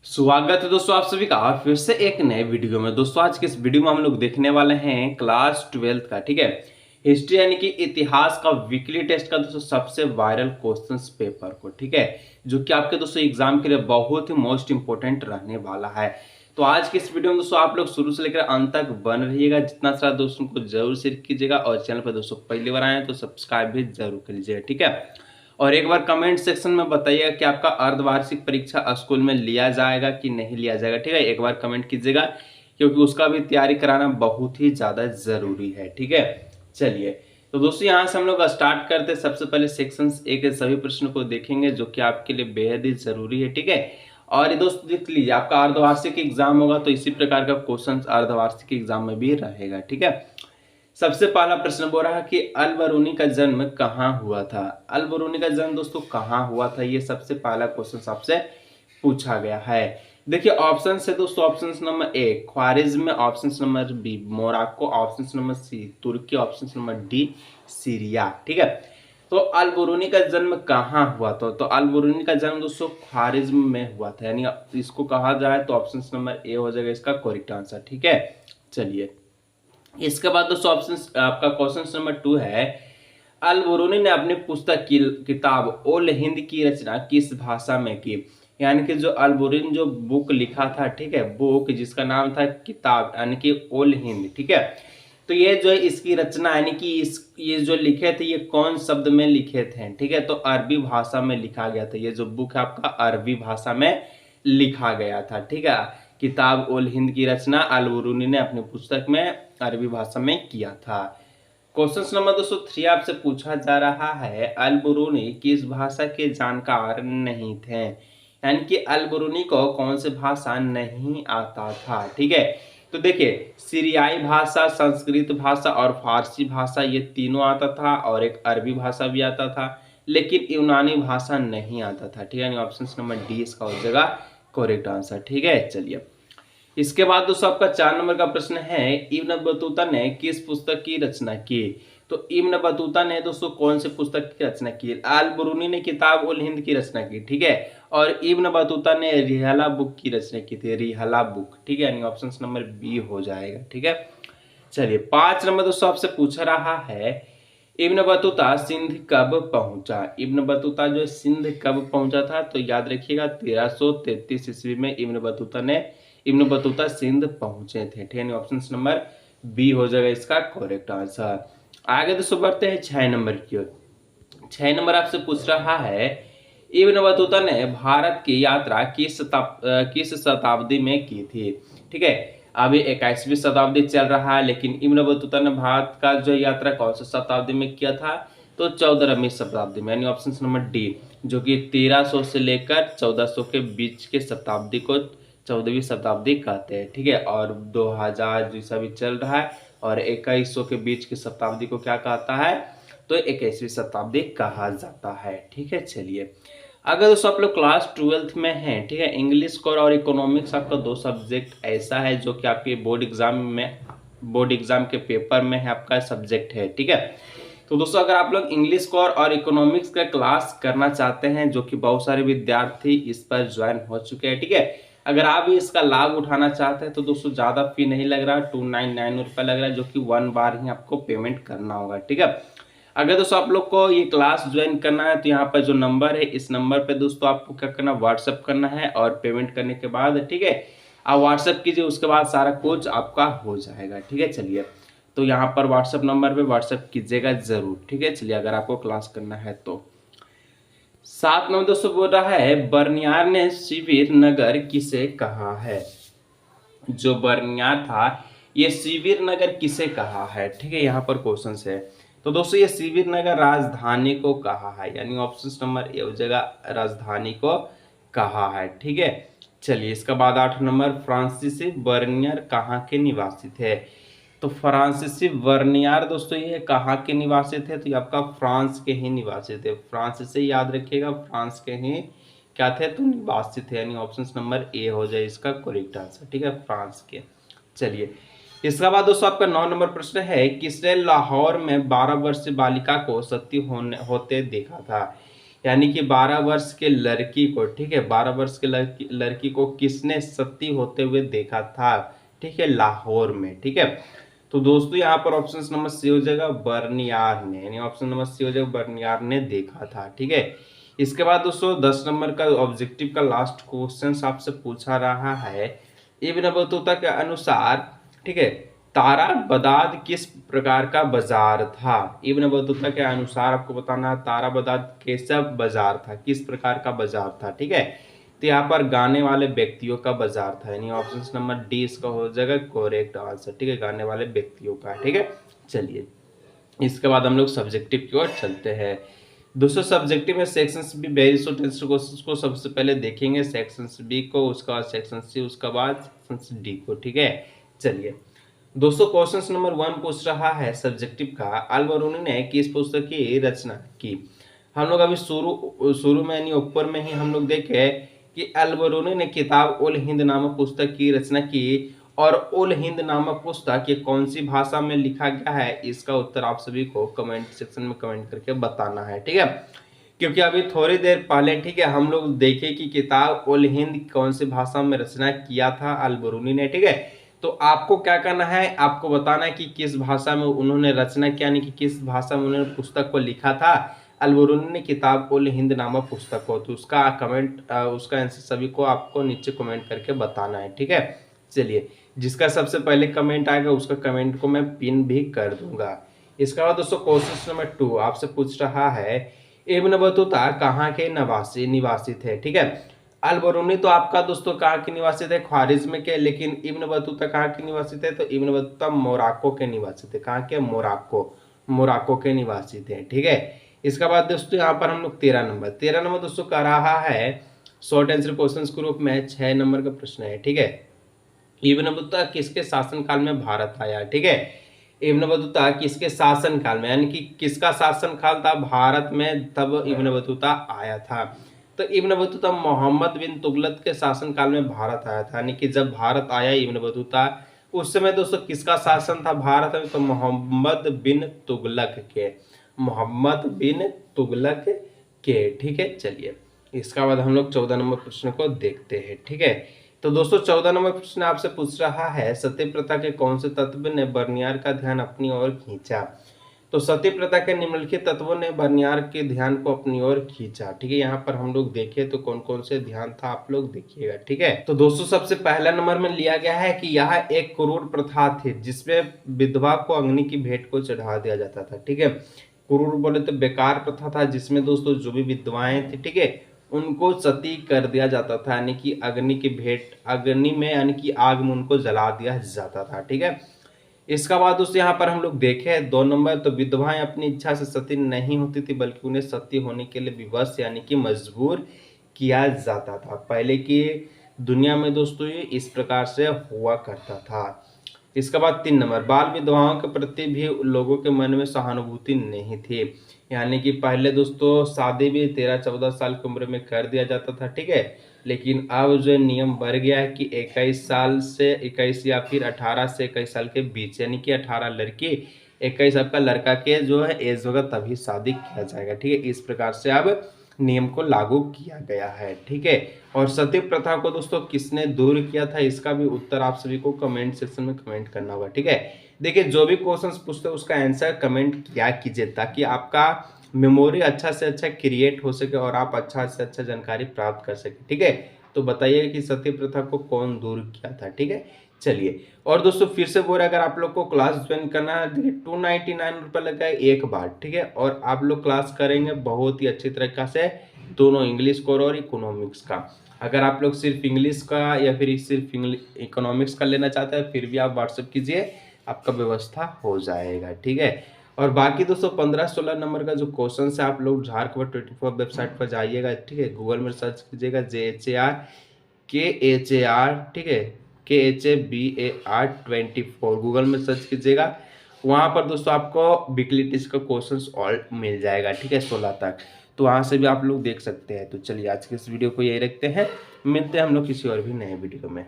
स्वागत है दोस्तों आप सभी का फिर से एक नए वीडियो में। दोस्तों आज के इस वीडियो में हम लोग देखने वाले हैं क्लास 12th का, ठीक है, हिस्ट्री यानी कि इतिहास का वीकली टेस्ट का दोस्तों सबसे वायरल क्वेश्चंस पेपर को, ठीक है, जो कि आपके दोस्तों एग्जाम के लिए बहुत ही मोस्ट इंपोर्टेंट रहने वाला है। तो आज के इस वीडियो में दोस्तों आप लोग शुरू से लेकर अंत तक बन रहिएगा, जितना सारा दोस्तों को जरूर शेयर कीजिएगा और चैनल पर दोस्तों पहली बार आए तो सब्सक्राइब भी जरूर कर लीजिएगा, ठीक है। और एक बार कमेंट सेक्शन में बताइएगा कि आपका अर्धवार्षिक परीक्षा स्कूल में लिया जाएगा कि नहीं लिया जाएगा, ठीक है, एक बार कमेंट कीजिएगा क्योंकि उसका भी तैयारी कराना बहुत ही ज्यादा जरूरी है, ठीक है। चलिए तो दोस्तों यहाँ से हम लोग स्टार्ट करते हैं। सबसे पहले सेक्शन ए के सभी प्रश्नों को देखेंगे जो कि आपके लिए बेहद ही जरूरी है, ठीक है। और ये दोस्तों देख लीजिए, आपका अर्धवार्षिक एग्जाम होगा तो इसी प्रकार का क्वेश्चन अर्धवार्षिक एग्जाम में भी रहेगा, ठीक है। सबसे पहला प्रश्न बोल रहा है कि अल बरूनी का जन्म कहाँ हुआ था। अल बरूनी का जन्म दोस्तों कहाँ हुआ था, ये सबसे पहला क्वेश्चन आपसे पूछा गया है। देखिए ऑप्शन है दोस्तों, option number A Khwarazm, option number B Morocco, option number C तुर्की, ऑप्शन नंबर डी सीरिया, ठीक है। तो अल बरूनी का जन्म कहाँ हुआ था, तो अल बरूनी का जन्म दोस्तों ख्वारिज्म में हुआ था, यानी इसको कहा जाए तो ऑप्शन नंबर ए हो जाएगा इसका करेक्ट आंसर, ठीक है। चलिए इसके बाद दोस्तों ऑप्शन आपका क्वेश्चन नंबर 2 है, अल बरूनी ने अपनी पुस्तक की किताब ओल हिंद की रचना किस भाषा में की। यानी कि जो अल बरूनी जो बुक लिखा था, ठीक है, बुक जिसका नाम था किताब यानी कि ओल हिंद, ठीक है। तो ये जो है इसकी रचना यानी कि ये जो लिखे थे ये कौन शब्द में लिखे थे, ठीक है, तो अरबी भाषा में लिखा गया था। ये जो बुक है आपका अरबी भाषा में लिखा गया था, ठीक है। किताब उल हिंद की रचना अल बरूनी ने अपनी पुस्तक में अरबी भाषा में किया था। क्वेश्चन नंबर 203 आपसे पूछा जा रहा है, अल बरूनी किस भाषा के जानकार नहीं थे। यानी कि अल बरूनी को कौन सी भाषा नहीं आता था, ठीक है। तो देखिए सीरियाई भाषा, संस्कृत भाषा और फारसी भाषा ये तीनों आता था और एक अरबी भाषा भी आता था, लेकिन यूनानी भाषा नहीं आता था, ठीक है। ऑप्शन नंबर डी इसका हो जाएगा करेक्ट आंसर, ठीक है। चलिए इसके बाद दोस्तों आपका 4 नंबर का प्रश्न है, इब्न बतूता ने किस पुस्तक की रचना की। तो इब्न बतूता ने दोस्तों कौन से पुस्तक की रचना की। अल बरूनी ने किताब उल हिंद की रचना की, ठीक है, और इब्न बतूता ने रिहला बुक की रचना की थी, रिहला बुक, ठीक है, यानी ऑप्शन नंबर बी हो जाएगा, ठीक है। चलिए 5 नंबर दोस्तों आपसे पूछ रहा है, इब्न बतूता सिंध कब पहुंचा। इब्न बतूता जो सिंध कब पहुंचा था, तो याद रखिएगा 1333 ईस्वी में इब्न बतूता सिंध पहुंचे थे, ठीक है। ऑप्शन नंबर बी हो जाएगा इसका करेक्ट आंसर। आगे दोस्तों बढ़ते हैं 6 नंबर की ओर। 6 नंबर आपसे पूछ रहा है, इब्न बतूता ने भारत की यात्रा किस शताब्दी में की थी, ठीक है। अभी 21वीं शताब्दी चल रहा है, लेकिन इब्न बतूता ने भारत का जो यात्रा कौन सी शताब्दी में किया था, तो 14वीं शताब्दी में, यानी ऑप्शन नंबर डी, जो कि 1300 से लेकर 1400 के बीच के शताब्दी को 14वीं शताब्दी कहते हैं, ठीक है। और 2000 जैसा भी चल रहा है और 2100 के बीच की शताब्दी को क्या कहता है, तो 21वीं शताब्दी कहा जाता है, ठीक है। चलिए अगर दोस्तों आप लोग क्लास 12th में हैं, ठीक है, इंग्लिश को और इकोनॉमिक्स आपका दो सब्जेक्ट ऐसा है जो कि आपके बोर्ड एग्जाम के पेपर में है, आपका सब्जेक्ट है, ठीक है। तो दोस्तों अगर आप लोग इंग्लिश को और इकोनॉमिक्स का क्लास करना चाहते हैं, जो कि बहुत सारे विद्यार्थी इस पर ज्वाइन हो चुके हैं, ठीक है, अगर आप भी इसका लाभ उठाना चाहते हैं तो दोस्तों ज़्यादा फी नहीं लग रहा, 299 रुपये लग रहा है, जो कि 1 बार ही आपको पेमेंट करना होगा, ठीक है। अगर दोस्तों आप लोग को ये क्लास ज्वाइन करना है तो यहाँ पर जो नंबर है इस नंबर पे दोस्तों आपको क्या करना, व्हाट्सअप करना है और पेमेंट करने के बाद, ठीक है, आप व्हाट्सअप कीजिए, उसके बाद सारा कोच आपका हो जाएगा, ठीक है। चलिए तो यहाँ पर व्हाट्सअप नंबर पे व्हाट्सअप कीजिएगा जरूर, ठीक है। चलिए अगर आपको क्लास करना है तो 7 नंबर दोस्तों बोल रहा है, बर्नियार ने शिविर नगर किसे कहा है। जो बर्नियार था ये शिविर नगर किसे कहा है, ठीक है, यहाँ पर क्वेश्चन है। तो दोस्तों ये शिविर नगर राजधानी को कहा है, यानी ऑप्शन नंबर ए हो जाएगा राजधानी को कहा है, ठीक है। चलिए इसका बाद 8 नंबर, फ्रांसीसी बर्नियर कहाँ के निवासी थे। तो फ्रांसीसी बर्नियार दोस्तों ये कहाँ के निवासी थे, तो ये आपका फ्रांस के ही निवासी थे। फ्रांस से याद रखिएगा, फ्रांस के ही क्या थे, तो निवासी थे, यानी ऑप्शन नंबर ए हो जाए इसका करेक्ट आंसर, ठीक है, फ्रांस के। चलिए इसका बाद दोस्तों आपका 9 नंबर प्रश्न है, किसने लाहौर में 12 वर्षीय बालिका को सती होते देखा था। यानी कि 12 वर्ष के लड़की को, ठीक है, 12 वर्ष के लड़की को किसने सती होते हुए देखा था, ठीक है, लाहौर में, ठीक है। तो दोस्तों यहाँ पर ऑप्शन नंबर सी हो जाएगा बर्नियार ने, यानी ऑप्शन नंबर सी हो जाएगा बर्नियार ने देखा था, ठीक है। इसके बाद दोस्तों 10 नंबर का ऑब्जेक्टिव का लास्ट क्वेश्चन आपसे पूछा रहा है, इब्न बतूता के अनुसार, ठीक है, तारा बदाद किस प्रकार का बाजार था। इब्न बतूता के अनुसार आपको बताना है तारा बदाद कैसा बाजार था, किस प्रकार का बाजार था, ठीक है। तो यहाँ पर गाने वाले व्यक्तियों का बाजार था, यानी ऑप्शन नंबर डी इसका हो जाएगा करेक्ट आंसर, ठीक है, गाने वाले व्यक्तियों का, ठीक है। चलिए इसके बाद हम लोग सब्जेक्टिव की ओर चलते हैं। दोस्तों सब्जेक्टिव में section be very short answer question को सबसे पहले देखेंगे, सेक्शन बी को, उसका बाद सेक्शन सी, उसका बाद सेक्शन डी को, ठीक है। चलिए दोस्तों क्वेश्चन नंबर 1 पूछ रहा है सब्जेक्टिव का, अल बरूनी ने किस पुस्तक की रचना की। हम लोग अभी शुरू में यानी ऊपर में ही हम लोग देखे कि अल बरूनी ने किताब उल हिंद नामक पुस्तक की रचना की, और उल हिंद नामक पुस्तक ये कौन सी भाषा में लिखा गया है, इसका उत्तर आप सभी को कमेंट सेक्शन में कमेंट करके बताना है, ठीक है। क्योंकि अभी थोड़ी देर पहले, ठीक है, हम लोग देखे कि किताब उल हिंद कौन सी भाषा में रचना किया था अल बरूनी ने, ठीक है। तो आपको क्या करना है, आपको बताना है कि किस भाषा में उन्होंने रचना किया, यानी कि किस भाषा में उन्होंने पुस्तक को लिखा था। अल बरूनी ने किताब उल हिंद नामक पुस्तक को, तो उसका उसका आंसर सभी को आपको नीचे कमेंट करके बताना है, ठीक है। चलिए जिसका सबसे पहले कमेंट आएगा उसका कमेंट को मैं पिन भी कर दूंगा। इसके बाद दोस्तों क्वेश्चन नंबर 2 आपसे पूछ रहा है, इब्न बतूता कहाँ के निवासी थे, ठीक है। अल बरूनी तो आपका दोस्तों कहाँ के निवासी थे, ख्वारिज्म के, लेकिन इब्न बतूता कहाँ के निवासी थे, तो इब्न बतूता मोरक्को के निवासी थे। कहाँ के, मोरक्को के निवासी थे, ठीक है। इसके बाद दोस्तों यहाँ पर हम लोग 13 नंबर दोस्तों कर रहा है शॉर्ट आंसर क्वेश्चन के रूप में 6 नंबर का प्रश्न है, ठीक है। इब्न बतूता किसके शासनकाल में भारत आया, ठीक है। इब्न बतूता किसके शासनकाल में, यानी कि किसका शासनकाल था भारत में, तब इब्न बतूता आया था। तो इब्न बतूता मोहम्मद बिन तुगलक के शासनकाल में भारत आया था, यानी कि जब भारत आया इब्न बतूता, उस समय दोस्तों किसका शासन था भारत में, तो मोहम्मद बिन तुगलक के, ठीक है। चलिए इसका बाद हम लोग 14 नंबर प्रश्न को देखते हैं, ठीक है। तो दोस्तों 14 नंबर प्रश्न आपसे पूछ रहा है, सती प्रथा के कौन से तत्व ने बर्नियार का ध्यान अपनी ओर खींचा। तो सती प्रथा के निम्नलिखित तत्वों ने बर्नियार के ध्यान को अपनी ओर खींचा, ठीक है। यहाँ पर हम लोग देखे तो कौन कौन से ध्यान था आप लोग देखिएगा, ठीक है। तो दोस्तों सबसे पहला नंबर में लिया गया है कि यह एक क्रूर प्रथा थी जिसमें विधवा को अग्नि की भेंट को चढ़ा दिया जाता था, ठीक है। क्रूर बोले तो बेकार प्रथा था, जिसमें दोस्तों जो भी विधवाएं थी, ठीक है, उनको सती कर दिया जाता था, यानी कि अग्नि की भेंट, अग्नि में यानी कि आग में उनको जला दिया जाता था, ठीक है। इसका बाद दोस्तों यहाँ पर हम लोग देखे 2 नंबर, तो विधवाएं अपनी इच्छा से सती नहीं होती थी, बल्कि उन्हें सती होने के लिए विवश यानी कि मजबूर किया जाता था। पहले की दुनिया में दोस्तों ये इस प्रकार से हुआ करता था। इसके बाद 3 नंबर, बाल विधवाओं के प्रति भी लोगों के मन में सहानुभूति नहीं थी, यानी कि पहले दोस्तों शादी भी 13-14 साल की उम्र में कर दिया जाता था, ठीक है। लेकिन अब जो नियम बढ़ गया है कि 21 साल से 21 या फिर 18 से 21 साल के बीच, यानी कि 18 लड़की 21 आपका लड़का के जो है एज होगा तभी शादी किया जाएगा, ठीक है। इस प्रकार से अब नियम को लागू किया गया है, ठीक है। और सती प्रथा को दोस्तों किसने दूर किया था, इसका भी उत्तर आप सभी को कमेंट सेक्शन में कमेंट करना होगा, ठीक है। देखिए जो भी क्वेश्चंस पूछते हैं उसका आंसर कमेंट किया कीजिए, ताकि आपका मेमोरी अच्छा से अच्छा क्रिएट हो सके और आप अच्छा से अच्छा जानकारी प्राप्त कर सके, ठीक है। तो बताइए कि सती प्रथा को कौन दूर किया था, ठीक है। चलिए और दोस्तों फिर से बोल रहे अगर आप लोग को क्लास ज्वाइन करना है, देखिए 299 रुपये लगा है एक बार, ठीक है। और आप लोग क्लास करेंगे बहुत ही अच्छी तरीका से, दोनों इंग्लिश को और इकोनॉमिक्स का। अगर आप लोग सिर्फ इंग्लिश का या फिर सिर्फ इकोनॉमिक्स का लेना चाहते हैं फिर भी आप व्हाट्सएप कीजिए, आपका व्यवस्था हो जाएगा, ठीक है। और बाकी दोस्तों 15-16 नंबर का जो क्वेश्चन है आप लोग झारखंड 24 वेबसाइट पर जाइएगा, ठीक है। गूगल में सर्च कीजिएगा JHAR, ठीक है, KHABAR 24 गूगल में सर्च कीजिएगा। वहाँ पर दोस्तों आपको वीकली टेस्ट का क्वेश्चंस ऑल मिल जाएगा, ठीक है, 16 तक। तो वहाँ से भी आप लोग देख सकते हैं। तो चलिए आज के इस वीडियो को यही रखते हैं, मिलते हैं हम लोग किसी और भी नए वीडियो में।